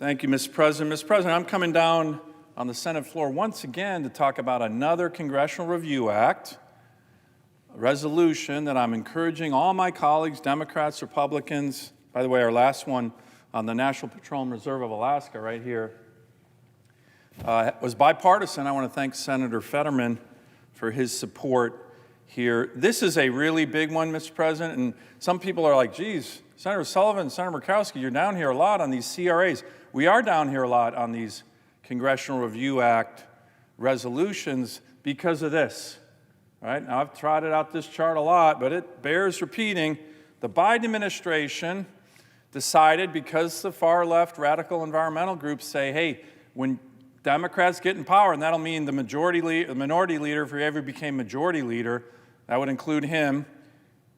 Thank you, Mr. President. Mr. President, I'm coming down on the Senate floor once again to talk about another Congressional Review Act, a resolution that I'm encouraging all my colleagues, Democrats, Republicans, by the way, our last one on the National Petroleum Reserve of Alaska right here, was bipartisan. I want to thank Senator Fetterman for his support here. This is a really big one, Mr. President, and some people are like, geez, Senator Sullivan, Senator Murkowski, you're down here a lot on these CRAs. We are down here a lot on these Congressional Review Act resolutions because of this. Right? Now, I've trotted out this chart a lot, but it bears repeating. The Biden administration decided, because the far-left radical environmental groups say, hey, when Democrats get in power, and that'll mean the minority leader, if he ever became majority leader, that would include him.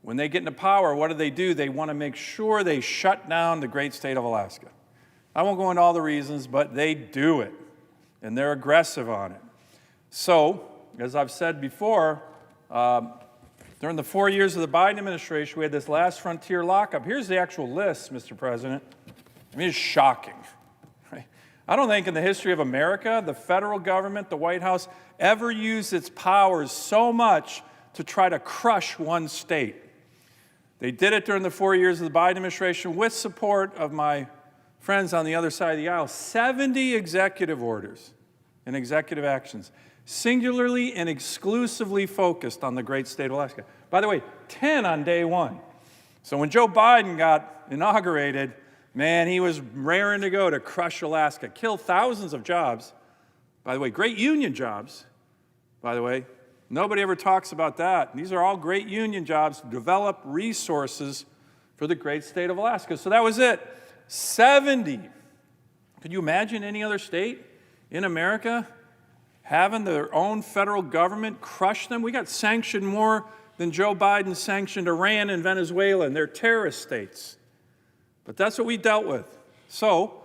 When they get into power, what do? They want to make sure they shut down the great state of Alaska. I won't go into all the reasons, but they do it, and they're aggressive on it. So, as I've said before, during the 4 years of the Biden administration, we had this last frontier lockup. Here's the actual list, Mr. President. I mean, it's shocking. Right? I don't think in the history of America, the federal government, the White House, ever used its powers so much to try to crush one state. They did it during the 4 years of the Biden administration with support of my friends on the other side of the aisle. 70 executive orders and executive actions, singularly and exclusively focused on the great state of Alaska. By the way, 10 on day one. So when Joe Biden got inaugurated, man, he was raring to go to crush Alaska, kill thousands of jobs. By the way, great union jobs, by the way. Nobody ever talks about that. These are all great union jobs to develop resources for the great state of Alaska. So that was it. 70. Could you imagine any other state in America having their own federal government crush them? We got sanctioned more than Joe Biden sanctioned Iran and Venezuela, and they're terrorist states. But that's what we dealt with. So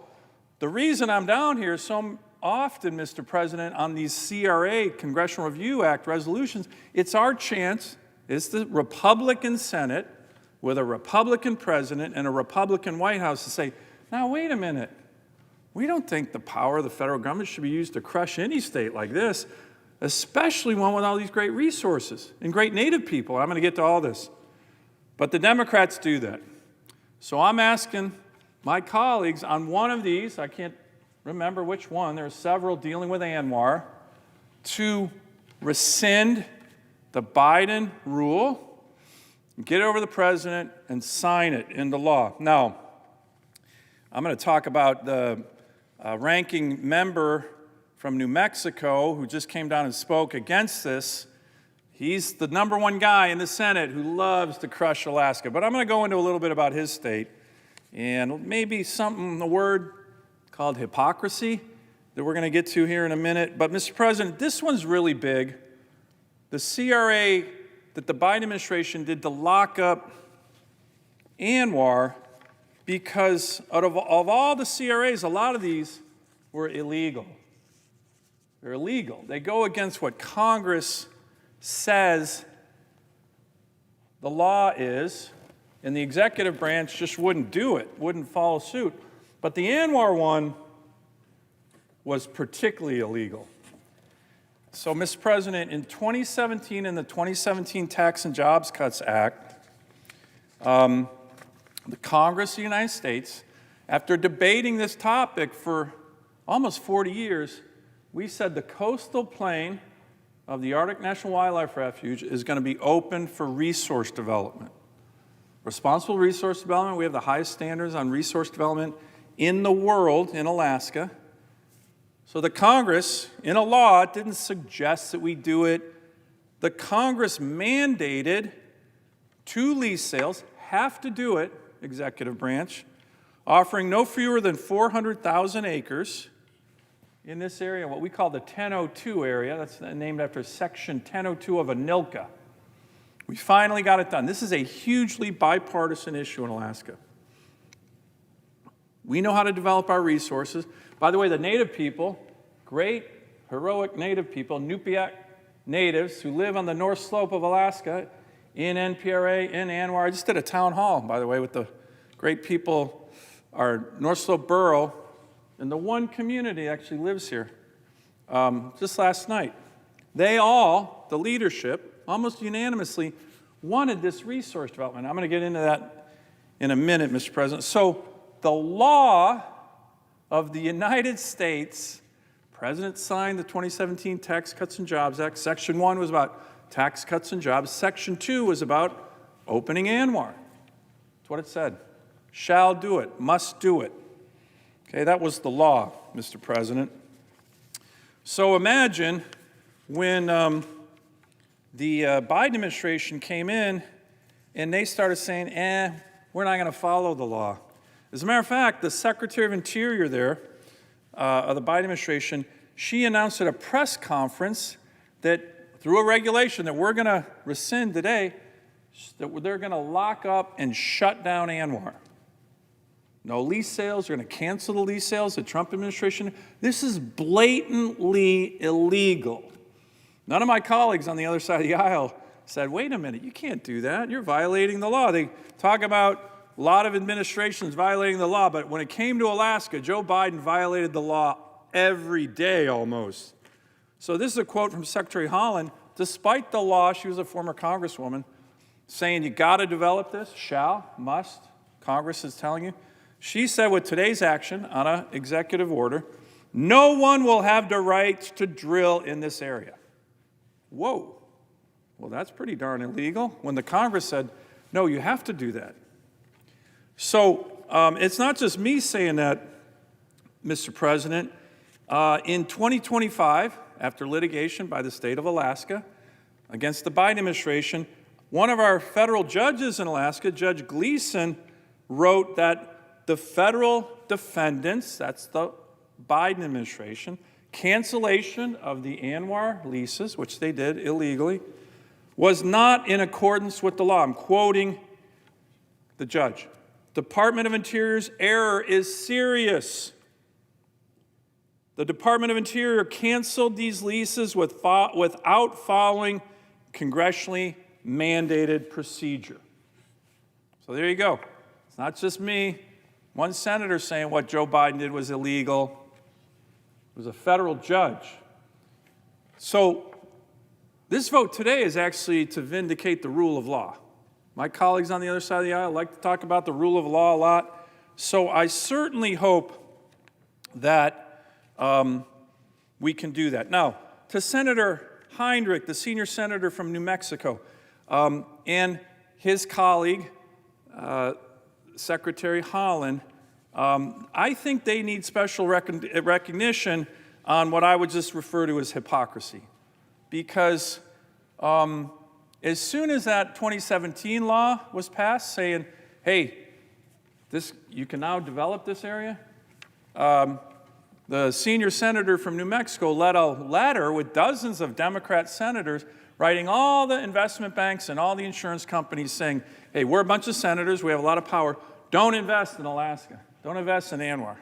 the reason I'm down here so often, Mr. President, on these CRA, Congressional Review Act resolutions, it's our chance, it's the Republican Senate with a Republican president and a Republican White House to say, now wait a minute, we don't think the power of the federal government should be used to crush any state like this, especially one with all these great resources and great Native people. I'm going to get to all this. But the Democrats do that. So I'm asking my colleagues on one of these, I can't remember which one, there are several dealing with ANWR, to rescind the Biden rule, get it over to the president, and sign it into law. Now, I'm going to talk about the ranking member from New Mexico who just came down and spoke against this. He's the number one guy in the Senate who loves to crush Alaska. But I'm going to go into a little bit about his state and maybe a word called hypocrisy that we're going to get to here in a minute. But, Mr. President, this one's really big. The CRA that the Biden administration did to lock up ANWR, because of all the CRAs, a lot of these were illegal. They're illegal. They go against what Congress says the law is, and the executive branch just wouldn't do it, wouldn't follow suit. But the ANWR one was particularly illegal. So, Mr. President, in 2017, in the 2017 Tax and Jobs Cuts Act, the Congress of the United States, after debating this topic for almost 40 years, we said the coastal plain of the Arctic National Wildlife Refuge is going to be open for resource development. Responsible resource development, we have the highest standards on resource development in the world in Alaska. So the Congress, in a law, didn't suggest that we do it. The Congress mandated 2 lease sales, have to do it, executive branch, offering no fewer than 400,000 acres in this area, what we call the 1002 area. That's named after Section 1002 of ANILCA. We finally got it done. This is a hugely bipartisan issue in Alaska. We know how to develop our resources. By the way, the Native people, great, heroic Native people, Nupiaq natives who live on the north slope of Alaska, in NPRA, in ANWR. I just did a town hall, by the way, with the great people, our North Slope Borough and the one community that actually lives here, just last night, they all, the leadership, almost unanimously, wanted this resource development. I'm going to get into that in a minute, Mr. President. So the law of the United States, President signed the 2017 Tax Cuts and Jobs Act. Section 1 was about tax cuts and jobs. Section 2 was about opening ANWR. That's what it said. Shall do it, must do it. Okay, that was the law, Mr. President. So imagine when the Biden administration came in and they started saying, we're not going to follow the law. As a matter of fact, the Secretary of Interior there, of the Biden administration, she announced at a press conference that through a regulation that we're going to rescind today, that they're going to lock up and shut down ANWR. No lease sales. They're going to cancel the lease sales, the Trump administration. This is blatantly illegal. None of my colleagues on the other side of the aisle said, wait a minute, you can't do that. You're violating the law. They talk about a lot of administrations violating the law, but when it came to Alaska, Joe Biden violated the law every day almost. So this is a quote from Secretary Haaland. Despite the law, she was a former congresswoman, saying you got to develop this, shall, must, Congress is telling you. She said with today's action on an executive order, no one will have the right to drill in this area. Whoa. Well, that's pretty darn illegal when the Congress said, no, you have to do that. So it's not just me saying that, Mr. President. In 2025, after litigation by the state of Alaska against the Biden administration, one of our federal judges in Alaska, Judge Gleason, wrote that the federal defendants, that's the Biden administration, cancellation of the ANWR leases, which they did illegally, was not in accordance with the law. I'm quoting the judge. Department of Interior's error is serious. The Department of Interior canceled these leases without following congressionally mandated procedure. So there you go. It's not just me. One senator saying what Joe Biden did was illegal. It was a federal judge. So this vote today is actually to vindicate the rule of law. My colleagues on the other side of the aisle like to talk about the rule of law a lot. So I certainly hope that we can do that. Now, to Senator Heinrich, the senior senator from New Mexico, and his colleague, Secretary Haaland, I think they need special recognition on what I would just refer to as hypocrisy. Because as soon as that 2017 law was passed saying, hey, you can now develop this area, the senior senator from New Mexico led a letter with dozens of Democrat senators writing all the investment banks and all the insurance companies saying, hey, we're a bunch of senators, we have a lot of power, don't invest in Alaska. Don't invest in ANWR.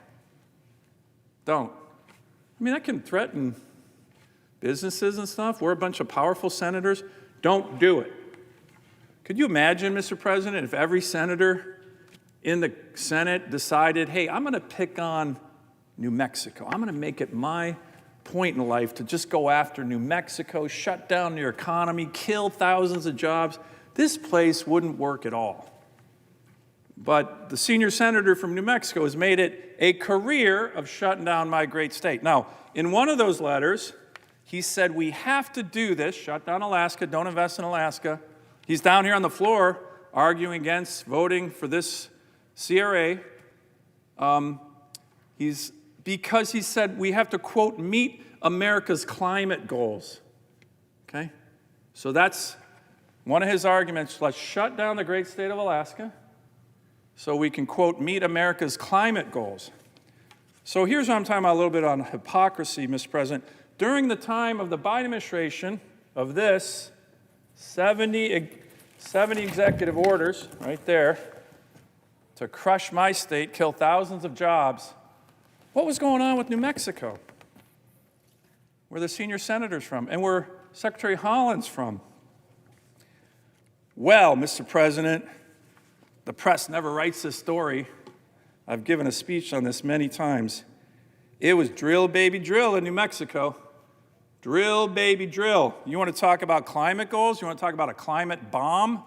Don't. I mean, that can threaten businesses and stuff. We're a bunch of powerful senators. Don't do it. Could you imagine, Mr. President, if every senator in the Senate decided, hey, I'm going to pick on New Mexico. I'm going to make it my point in life to just go after New Mexico, shut down their economy, kill thousands of jobs. This place wouldn't work at all. But the senior senator from New Mexico has made it a career of shutting down my great state. Now, in one of those letters, he said we have to do this, shut down Alaska, don't invest in Alaska. He's down here on the floor arguing against voting for this CRA. Because he said we have to, quote, meet America's climate goals. Okay? So that's one of his arguments. Let's shut down the great state of Alaska so we can, quote, meet America's climate goals. So here's what I'm talking about a little bit on hypocrisy, Mr. President. During the time of the Biden administration of this, 70 executive orders right there to crush my state, kill thousands of jobs, what was going on with New Mexico? Where the senior senator's from, and where Secretary Haaland's from? Well, Mr. President, the press never writes this story. I've given a speech on this many times. It was drill, baby, drill in New Mexico. Drill, baby, drill. You want to talk about climate goals? You want to talk about a climate bomb?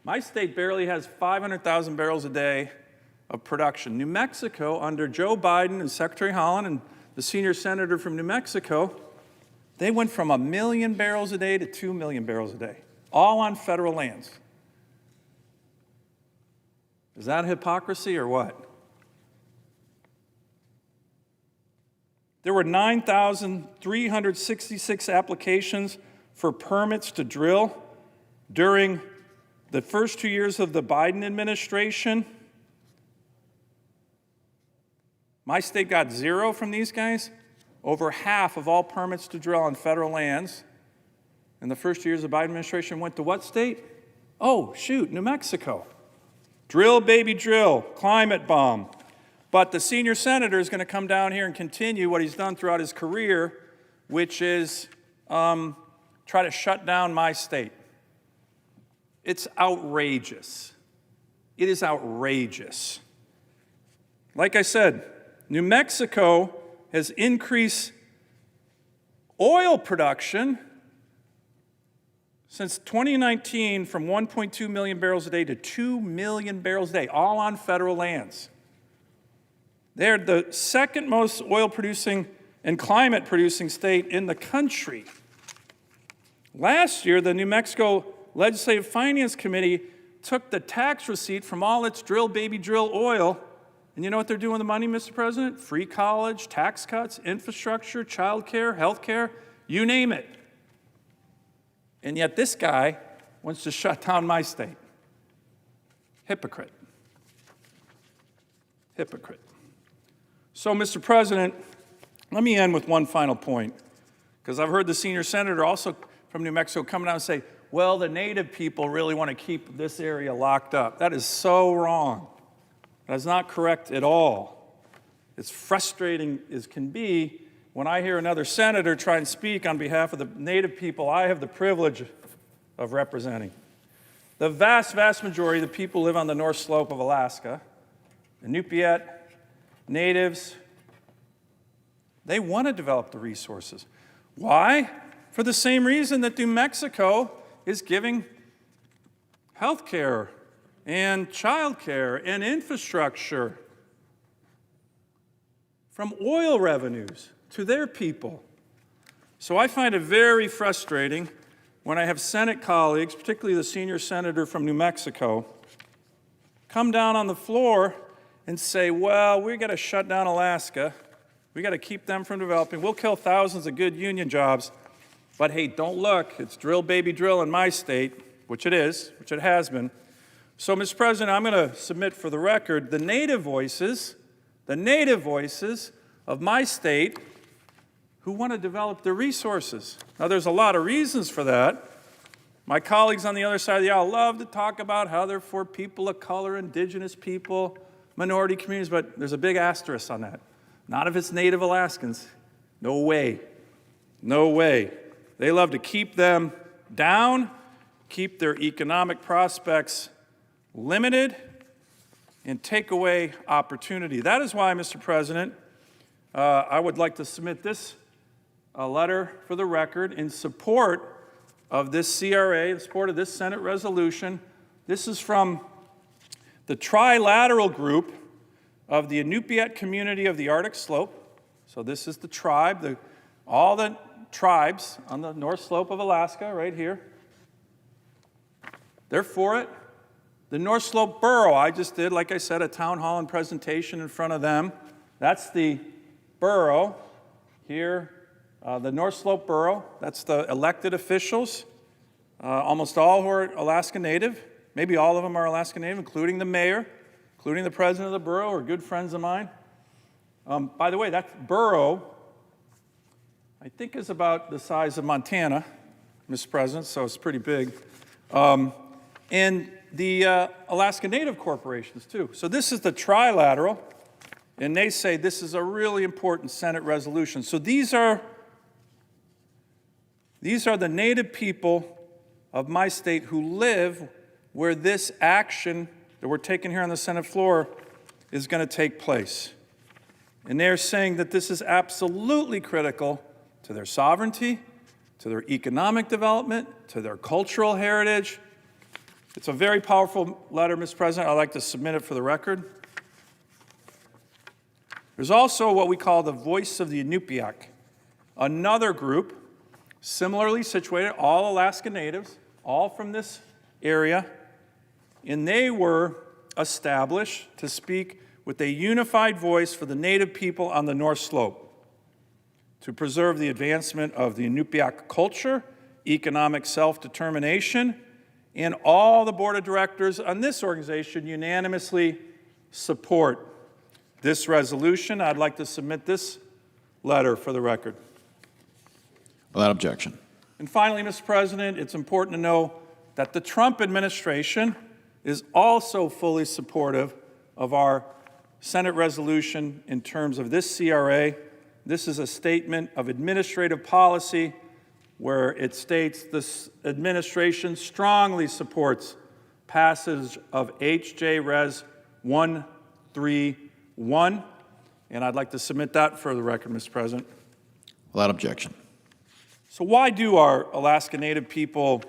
My state barely has 500,000 barrels a day of production. New Mexico, under Joe Biden and Secretary Haaland and the senior senator from New Mexico, they went from 1 million barrels a day to 2 million barrels a day, all on federal lands. Is that hypocrisy or what? There were 9,366 applications for permits to drill during the first 2 years of the Biden administration. My state got 0 from these guys. Over half of all permits to drill on federal lands in the first 2 years of the Biden administration went to what state? Oh, shoot, New Mexico. Drill, baby, drill, climate bomb. But the senior senator is going to come down here and continue what he's done throughout his career, which is try to shut down my state. It's outrageous. It is outrageous. Like I said, New Mexico has increased oil production since 2019 from 1.2 million barrels a day to 2 million barrels a day, all on federal lands. They're the second most oil-producing and climate-producing state in the country. Last year, the New Mexico Legislative Finance Committee took the tax receipt from all its drill, baby, drill oil, and you know what they're doing with the money, Mr. President? Free college, tax cuts, infrastructure, child care, health care, you name it. And yet this guy wants to shut down my state. Hypocrite. Hypocrite. So, Mr. President, let me end with one final point, because I've heard the senior senator also from New Mexico come down and say, well, the native people really want to keep this area locked up. That is so wrong. That is not correct at all. It's frustrating as can be when I hear another senator try and speak on behalf of the native people I have the privilege of representing. The vast, vast majority of the people who live on the North Slope of Alaska, the Inupiat, natives, they want to develop the resources. Why? For the same reason that New Mexico is giving health care and child care and infrastructure from oil revenues to their people. So I find it very frustrating when I have Senate colleagues, particularly the senior senator from New Mexico, come down on the floor and say, well, we got to shut down Alaska. We got to keep them from developing. We'll kill thousands of good union jobs. But hey, don't look. It's drill, baby, drill in my state, which it is, which it has been. So, Mr. President, I'm going to submit for the record the native voices of my state who want to develop the resources. Now, there's a lot of reasons for that. My colleagues on the other side of the aisle love to talk about how they're for people of color, indigenous people, minority communities, but there's a big asterisk on that. Not if it's Native Alaskans. No way. No way. They love to keep them down, keep their economic prospects limited, and take away opportunity. That is why, Mr. President, I would like to submit this letter for the record in support of this CRA, in support of this Senate resolution. This is from the trilateral group of the Inupiat community of the Arctic Slope. So this is the tribe, all the tribes on the North Slope of Alaska, right here. They're for it. The North Slope Borough, I just did, like I said, a town hall and presentation in front of them. That's the borough here, the North Slope Borough. That's the elected officials, almost all who are Alaska Native. Maybe all of them are Alaska Native, including the mayor, including the president of the borough, are good friends of mine. By the way, that borough, I think, is about the size of Montana, Mr. President, so it's pretty big. And the Alaska Native corporations, too. So this is the trilateral, and they say this is a really important Senate resolution. So these are the Native people of my state who live where this action that we're taking here on the Senate floor is going to take place. And they're saying that this is absolutely critical to their sovereignty, to their economic development, to their cultural heritage. It's a very powerful letter, Mr. President. I'd like to submit it for the record. There's also what we call the Voice of the Inupiaq, another group similarly situated, all Alaska Natives, all from this area, and they were established to speak with a unified voice for the Native people on the North Slope, to preserve the advancement of the Inupiaq culture, economic self-determination, and all the board of directors on this organization unanimously support this resolution. I'd like to submit this letter for the record. Without objection. And finally, Mr. President, it's important to know that the Trump administration is also fully supportive of our Senate resolution in terms of this CRA. This is a statement of administrative policy where it states this administration strongly supports passage of H.J. Res. 131, and I'd like to submit that for the record, Mr. President. Without objection. So why do our Alaska Native people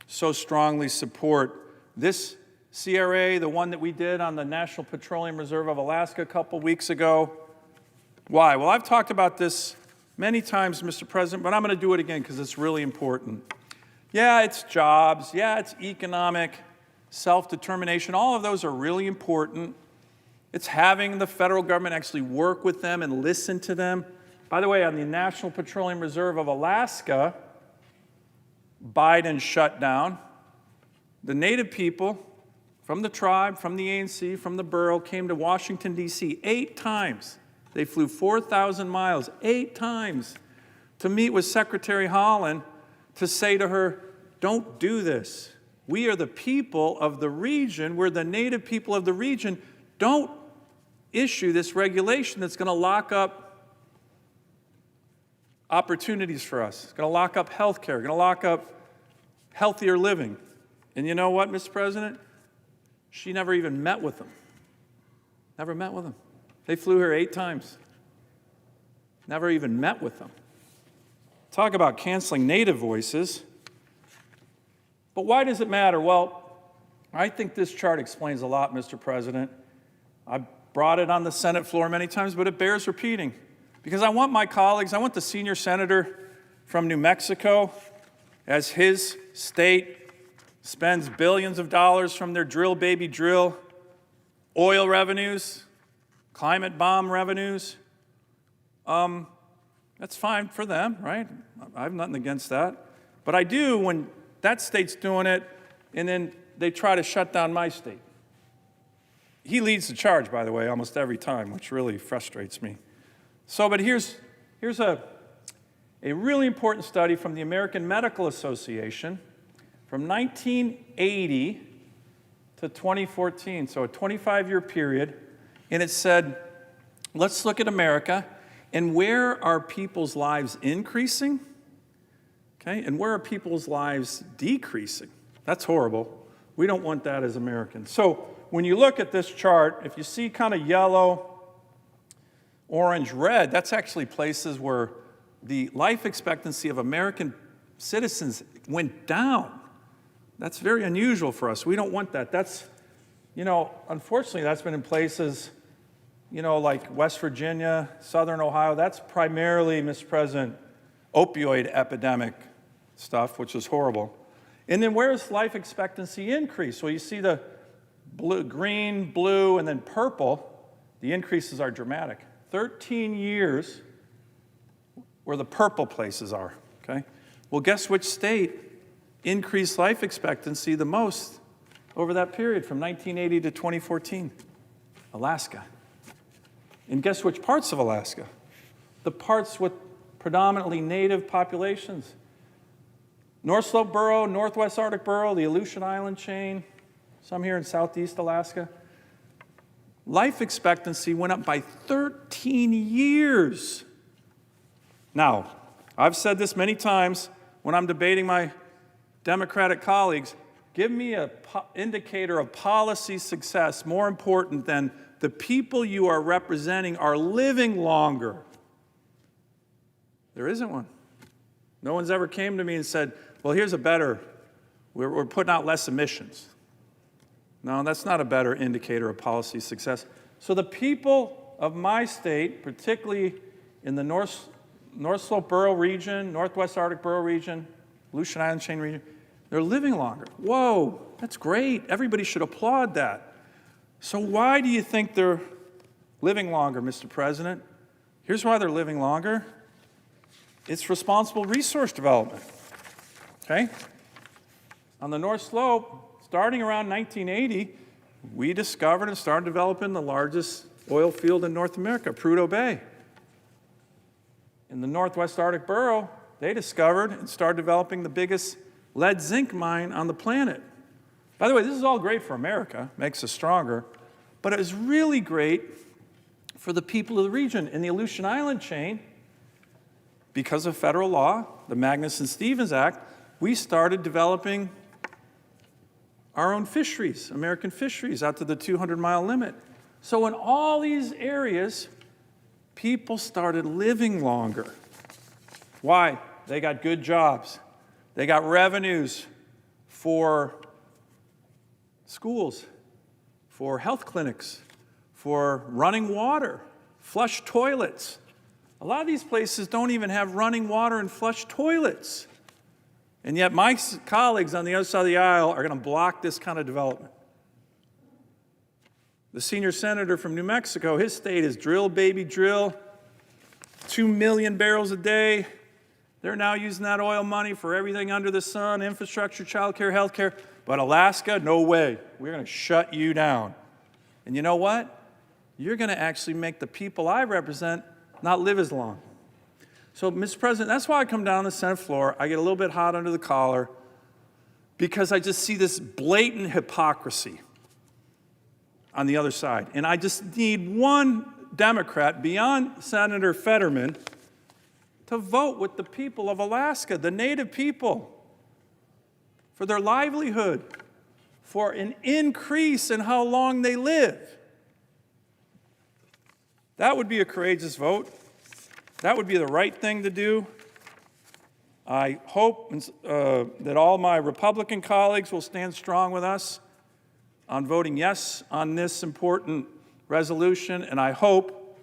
so strongly support this CRA, the one that we did on the National Petroleum Reserve of Alaska a couple weeks ago? Why? Well, I've talked about this many times, Mr. President, but I'm going to do it again because it's really important. Yeah, it's jobs. Yeah, it's economic self-determination. All of those are really important. It's having the federal government actually work with them and listen to them. By the way, on the National Petroleum Reserve of Alaska, Biden shut down. The Native people from the tribe, from the ANC, from the borough came to Washington, D.C. 8 times. They flew 4,000 miles, 8 times, to meet with Secretary Holland to say to her, don't do this. We are the people of the region. We're the Native people of the region. Don't issue this regulation that's going to lock up opportunities for us. It's going to lock up health care, going to lock up healthier living. And you know what, Mr. President? She never even met with them. Never met with them. They flew her 8 times. Never even met with them. Talk about canceling Native voices. But why does it matter? Well, I think this chart explains a lot, Mr. President. I've brought it on the Senate floor many times, but it bears repeating. Because I want my colleagues, I want the senior senator from New Mexico, as his state spends billions of dollars from their drill baby drill, oil revenues, climate bomb revenues. That's fine for them, right? I have nothing against that. But I do when that state's doing it, and then they try to shut down my state. He leads the charge, by the way, almost every time, which really frustrates me. But here's a really important study from the American Medical Association from 1980 to 2014, so a 25-year period, and it said, let's look at America, and where are people's lives increasing? Okay, and where are people's lives decreasing? That's horrible. We don't want that as Americans. So when you look at this chart, if you see kind of yellow, orange, red, that's actually places where the life expectancy of American citizens went down. That's very unusual for us. We don't want that. That's, unfortunately, that's been in places, like West Virginia, Southern Ohio. That's primarily, Mr. President, opioid epidemic stuff, which is horrible. And then where's life expectancy increase? Well, you see the blue, green, blue, and then purple. The increases are dramatic. 13 years where the purple places are, okay? Well, guess which state increased life expectancy the most over that period from 1980 to 2014? Alaska. And guess which parts of Alaska? The parts with predominantly Native populations. North Slope Borough, Northwest Arctic Borough, the Aleutian Island chain, some here in Southeast Alaska. Life expectancy went up by 13 years. Now, I've said this many times when I'm debating my Democratic colleagues, give me an indicator of policy success more important than the people you are representing are living longer. There isn't one. No one's ever came to me and said, well, here's a better, we're putting out less emissions. No, that's not a better indicator of policy success. So the people of my state, particularly in the North Slope Borough region, Northwest Arctic Borough region, Aleutian Island Chain region, they're living longer. Whoa, that's great. Everybody should applaud that. So why do you think they're living longer, Mr. President? Here's why they're living longer. It's responsible resource development, okay? On the North Slope, starting around 1980, we discovered and started developing the largest oil field in North America, Prudhoe Bay. In the Northwest Arctic Borough, they discovered and started developing the biggest lead zinc mine on the planet. By the way, this is all great for America, makes us stronger, but it is really great for the people of the region. In the Aleutian Island chain, because of federal law, the Magnuson-Stevens Act, we started developing our own fisheries, American fisheries, out to the 200-mile limit. So in all these areas, people started living longer. Why? They got good jobs. They got revenues for schools, for health clinics, for running water, flush toilets. A lot of these places don't even have running water and flush toilets. And yet my colleagues on the other side of the aisle are going to block this kind of development. The senior senator from New Mexico, his state is drill, baby, drill, 2 million barrels a day. They're now using that oil money for everything under the sun, infrastructure, child care, health care. But Alaska, no way. We're going to shut you down. And you know what? You're going to actually make the people I represent not live as long. So, Mr. President, that's why I come down the Senate floor. I get a little bit hot under the collar because I just see this blatant hypocrisy on the other side. And I just need one Democrat beyond Senator Fetterman to vote with the people of Alaska, the Native people, for their livelihood, for an increase in how long they live. That would be a courageous vote. That would be the right thing to do. I hope that all my Republican colleagues will stand strong with us on voting yes on this important resolution, and I hope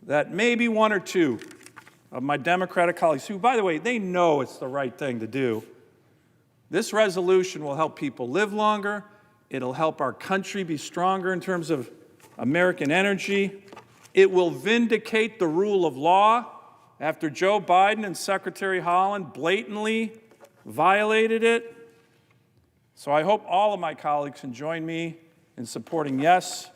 that maybe one or two of my Democratic colleagues, who, by the way, they know it's the right thing to do, this resolution will help people live longer. It'll help our country be stronger in terms of American energy. It will vindicate the rule of law after Joe Biden and Secretary Haaland blatantly violated it. So I hope all of my colleagues can join me in supporting yes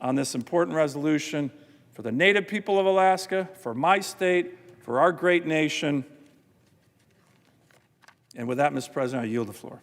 on this important resolution for the Native people of Alaska, for my state, for our great nation. And with that, Mr. President, I yield the floor.